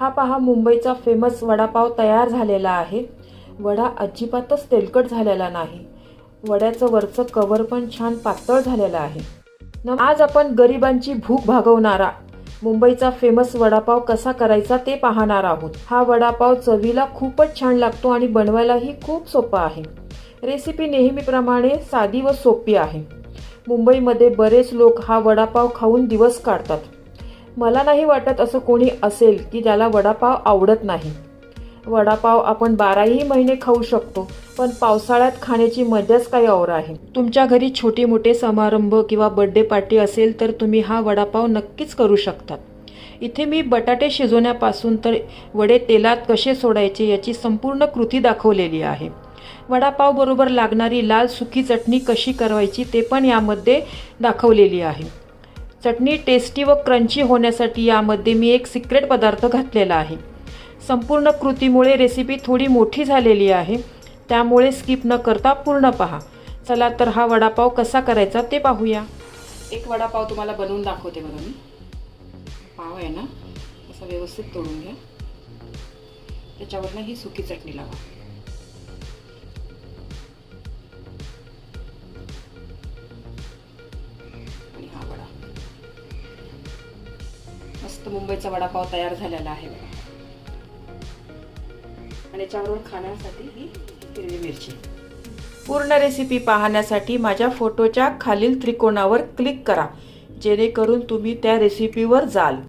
हा पहा मुंबईचा फेमस वडापाव तयार झालेला आहे। वडा अजिबातच तेलकट झालेला नाही। वड्याचं वरचं कवर पण छान पातळ झालेलं आहे। आज आपण गरिबांची भूक भागवणारा मुंबईचा फेमस वडापाव कसा करायचा ते पाहणार आहोत। हा वडापाव चवीला खूपच छान लागतो आणि बनवायलाही खूप सोपा आहे। रेसिपी नेहमीप्रमाणे साधी व सोपी आहे। मुंबईमध्ये बरेच लोक हा वडापाव खाऊन दिवस काढतात। मला नाही वाटत असं कोणी असेल की ज्याला वडापाव आवडत नाही। वडापाव आपण 12ही महिने खाऊ शकतो, पण पावसाळ्यात खाण्याची मजाच काही और आहे। तुमच्या घरी छोटे मोठे समारंभ किंवा बर्थडे पार्टी असेल तर तुम्ही हा वडापाव नक्कीच करू शकता। इथे मी बटाटे शिजवण्यापासून तर वडे तेलात कसे सोडायचे याची संपूर्ण कृती दाखवलेली आहे। वडापाव बरोबर लागणारी लाल सुकी चटणी कशी करायची ते पण यामध्ये दाखवलेली आहे। चटणी टेस्टी व क्रंची होण्यासाठी यामध्ये मी एक सिक्रेट पदार्थ घातलेला आहे। संपूर्ण कृतीमुळे रेसिपी थोडी मोठी झालेली आहे, त्यामुळे स्किप न करता पूर्ण पहा। चला तर हा वडापाव कसा करायचा ते पाहूया। एक वडापाव तुम्हाला बनवून दाखवते बघा मी। पाव आहे ना, असं व्यवस्थित तोडून घ्या। त्याच्यावर ही सुकी चटणी लावा। आणि हा वडा मस्त मुंबईचा वडापाव तयार झालेला आहे बघा। आणि याच्यावरून खाण्यासाठी ही हिरवी मिरची। पूर्ण रेसिपी पाहण्यासाठी माझ्या फोटोच्या खालील त्रिकोणावर क्लिक करा, जेणेकरून तुम्ही त्या रेसिपीवर जाल।